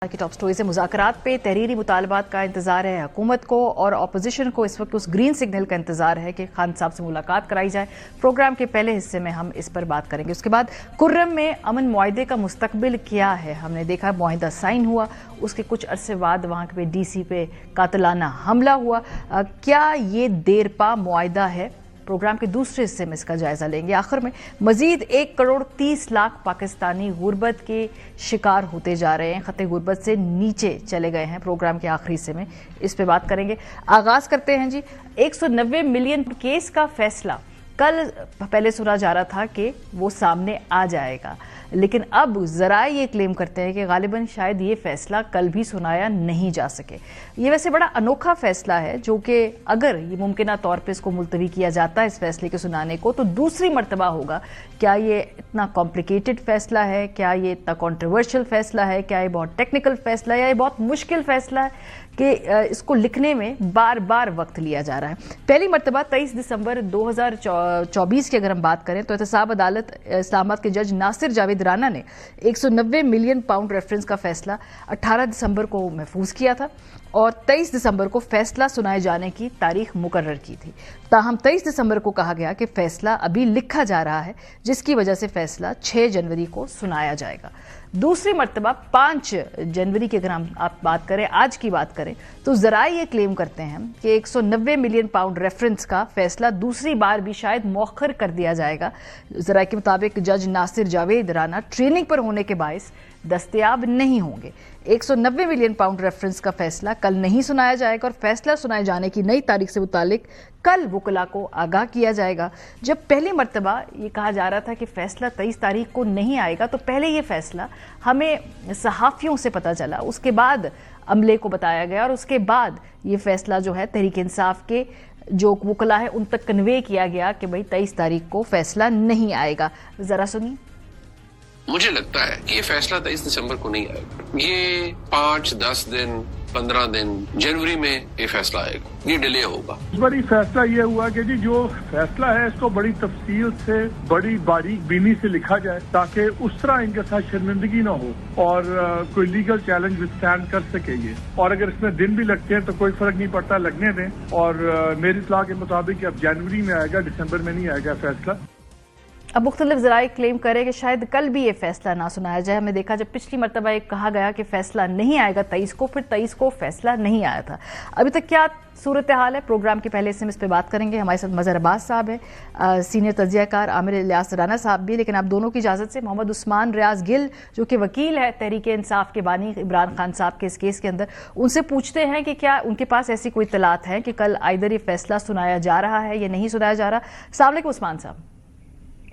की top story से मुज़ाकरात पे तहरीरी मुतालबात का इंतजार है हुकूमत को और अपोजिशन को इस वक्त उस ग्रीन सिग्नल का इंतजार है कि खान साहब से मुलाकात कराई जाए। प्रोग्राम के पहले हिस्से में हम इस पर बात करेंगे। उसके बाद कुर्रम में अमन मुआहदे का मुस्तकबिल क्या है। हमने देखा मुआहदा साइन हुआ, उसके कुछ अरसे बाद वहाँ पे DC पे कातिलाना हमला हुआ। क्या ये देरपा मुआहदा है? प्रोग्राम के दूसरे हिस्से में इसका जायजा लेंगे। आखिर में मजीद 1,30,00,000 पाकिस्तानी गुर्बत के शिकार होते जा रहे हैं, खते गुर्बत से नीचे चले गए हैं। प्रोग्राम के आखिरी हिस्से में इस पे बात करेंगे। आगाज करते हैं जी। 190 मिलियन केस का फैसला कल पहले सुना जा रहा था कि वो सामने आ जाएगा, लेकिन अब ज़राए ये क्लेम करते हैं कि गालिबन शायद ये फैसला कल भी सुनाया नहीं जा सके। ये वैसे बड़ा अनोखा फैसला है, जो कि अगर ये मुमकिन तौर पे इसको मुलतवी किया जाता है इस फैसले के सुनाने को, तो दूसरी मरतबा होगा। क्या ये इतना कॉम्प्लिकेटेड फैसला है? क्या ये इतना कॉन्ट्रोवर्शियल फैसला है? क्या ये बहुत टेक्निकल फैसला है या ये बहुत मुश्किल फैसला है कि इसको लिखने में बार बार वक्त लिया जा रहा है? पहली मरतबा 23 दिसंबर 2024 की अगर हम बात करें तो एहतसाब अदालत इस्लामाबाद के जज नासिर जावेद राना ने 190 मिलियन पाउंड रेफरेंस का फैसला 18 दिसंबर को महफूज किया था और 23 दिसंबर को फैसला सुनाए जाने की तारीख मुकर्रर की थी। ताहम 23 दिसंबर को कहा गया कि फैसला अभी लिखा जा रहा है, जिसकी वजह से फैसला 6 जनवरी को सुनाया जाएगा। दूसरी मरतबा 5 जनवरी की अगर हम आप बात करें, आज की बात करें, तो ज़राए ये क्लेम करते हैं कि 190 मिलियन पाउंड रेफरेंस का फैसला दूसरी बार भी शायद मौखर कर दिया जाएगा। ज़राए के मुताबिक जज नासिर जावेद राना ट्रेनिंग पर होने के बायस दस्तयाब नहीं होंगे। 190 मिलियन पाउंड रेफरेंस का फैसला कल नहीं सुनाया जाएगा और फैसला सुनाए जाने की नई तारीख से मुतालिक कल वकला को आगाह किया जाएगा। जब पहली मरतबा ये कहा जा रहा था कि फैसला 23 तारीख को नहीं आएगा, तो पहले ये फैसला हमें सहाफ़ियों से पता चला, उसके बाद अमले को बताया गया और उसके बाद ये फैसला जो है तहरीक इंसाफ के जो वकला है उन तक कन्वे किया गया कि भाई 23 तारीख को फैसला नहीं आएगा। जरा सुनिए। मुझे लगता है कि ये फैसला 23 दिसंबर को नहीं आएगा। ये 5, 10 दिन, 15 दिन जनवरी में ये फैसला आएगा, ये डिले होगा। इस बार फैसला ये हुआ कि जी जो फैसला है इसको बड़ी तफसील से, बड़ी बारीक बीनी से लिखा जाए, ताकि उस तरह इनके साथ शर्मिंदगी ना हो और कोई लीगल चैलेंज विथस्टैंड कर सके ये। और अगर इसमें दिन भी लगते हैं तो कोई फर्क नहीं पड़ता, लगने दें। और मेरी इत्तला के मुताबिक अब जनवरी में आएगा, दिसंबर में नहीं आएगा फैसला। अब मुख्तलिफ ज़राए क्लेम करें कि शायद कल भी ये फैसला ना सुनाया जाए। हमने देखा जब पिछली मरतबा एक कहा गया कि फैसला नहीं आएगा 23 को, फिर 23 को फैसला नहीं आया था। अभी तक क्या सूरत हाल है? प्रोग्राम के पहले से हम इस पर बात करेंगे। हमारे साथ मज़हर अब्बास साहब है, सीनियर तजियाकार आमिर इलियास राना साहब भी, लेकिन आप दोनों की इजाज़त से मोहम्मद उस्मान रियाज गिल जो कि वकील है तहरीक इंसाफ के बानी इमरान खान साहब के इस केस के अंदर, उनसे पूछते हैं कि क्या उनके पास ऐसी कोई इत्तलात है कि कल आइदर ये फैसला सुनाया जा रहा है या नहीं सुनाया जा रहा। अस्सलाम वालेकुम उस्मान साहब।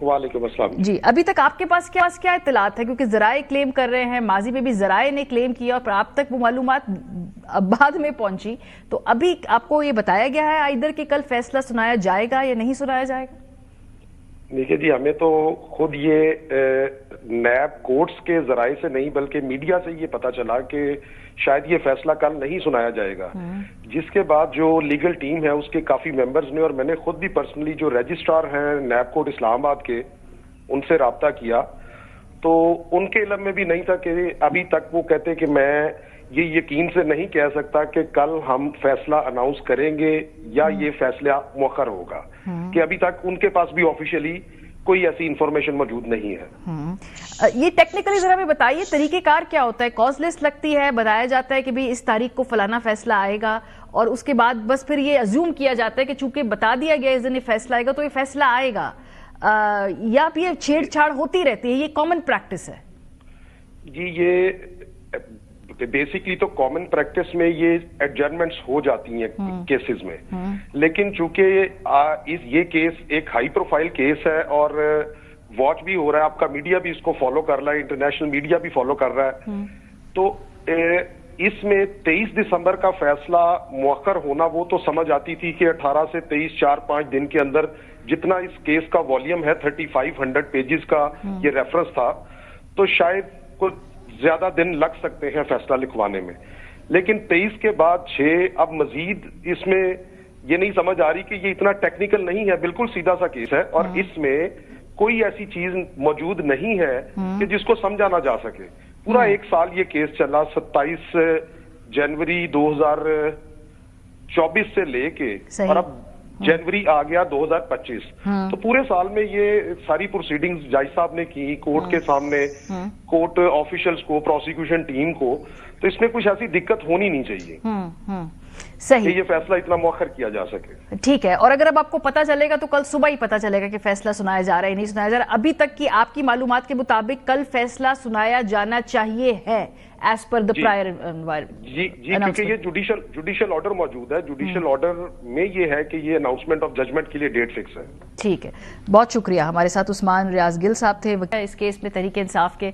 वालेकुम अस्सलाम जी, अभी तक आपके पास क्या इत्तलात है? क्योंकि ज़राए क्लेम कर रहे हैं, माजी में भी ज़राए ने क्लेम किया और आप तक वो मालूमात बाद में पहुंची, तो अभी आपको ये बताया गया है आइदर कि कल फैसला सुनाया जाएगा या नहीं सुनाया जाएगा? देखिए जी, हमें तो खुद ये नैब कोर्ट्स के जराए से नहीं बल्कि मीडिया से ये पता चला कि शायद ये फैसला कल नहीं सुनाया जाएगा, जिसके बाद जो लीगल टीम है उसके काफी मेंबर्स ने और मैंने खुद भी पर्सनली जो रजिस्ट्रार हैं नैब कोर्ट इस्लामाबाद के, उनसे राब्ता किया, तो उनके इल्म में भी नहीं था कि अभी तक वो कहते कि मैं ये यकीन से नहीं कह सकता कि कल हम फैसला अनाउंस करेंगे या ये फैसला मुअख्खर होगा, कि अभी तक उनके पास भी ऑफिशियली कोई ऐसी इंफॉर्मेशन मौजूद नहीं है। ये टेक्निकली जरा हमें बताइए, तरीकेकार क्या होता है? कॉज लिस्ट लगती है, बताया जाता है कि भाई इस तारीख को फलाना फैसला आएगा और उसके बाद बस फिर ये अज्यूम किया जाता है कि चूंकि बता दिया गया इस दिन ये फैसला आएगा तो ये फैसला आएगा, या फिर ये छेड़छाड़ होती रहती है? ये कॉमन प्रैक्टिस है जी। ये बेसिकली तो कॉमन प्रैक्टिस में ये एडजर्नमेंट्स हो जाती हैं केसेस में, लेकिन चूंकि ये केस एक हाई प्रोफाइल केस है और वॉच भी हो रहा है, आपका मीडिया भी इसको फॉलो कर रहा है, इंटरनेशनल मीडिया भी फॉलो कर रहा है, तो इसमें 23 दिसंबर का फैसला मुअख्खर होना वो तो समझ आती थी कि 18 से 23 4-5 दिन के अंदर जितना इस केस का वॉल्यूम है 3500 पेजेस का ये रेफरेंस था, तो शायद कुछ ज्यादा दिन लग सकते हैं फैसला लिखवाने में। लेकिन 23 के बाद 6 अब मजीद इसमें ये नहीं समझ आ रही कि ये इतना टेक्निकल नहीं है, बिल्कुल सीधा सा केस है और इसमें कोई ऐसी चीज मौजूद नहीं है कि जिसको समझा ना जा सके। पूरा एक साल ये केस चला, 27 जनवरी 2024 से लेके और अब जनवरी आ गया 2025। तो पूरे साल में ये सारी प्रोसीडिंग्स जज साहब ने की कोर्ट के सामने, कोर्ट ऑफिशियल्स को, प्रोसिक्यूशन टीम को, तो इसमें कुछ ऐसी दिक्कत होनी नहीं चाहिए सही कि ये फैसला इतना मौखर किया जा सके। ठीक है, और अगर अब आपको पता चलेगा तो कल सुबह ही पता चलेगा कि फैसला सुनाया जा रहा है नहीं सुनाया जा रहा। अभी तक की आपकी मालूमात के मुताबिक कल फैसला सुनाया जाना चाहिए है एज पर द प्रायर जी क्योंकि ये जुडिशियल ऑर्डर मौजूद है। जुडिशियल ऑर्डर में ये है कि ये अनाउंसमेंट ऑफ जजमेंट के लिए डेट फिक्स है। ठीक है, बहुत शुक्रिया। हमारे साथ उस्मान रियाज गिल साहब थे, इस केस में तहरीक इंसाफ के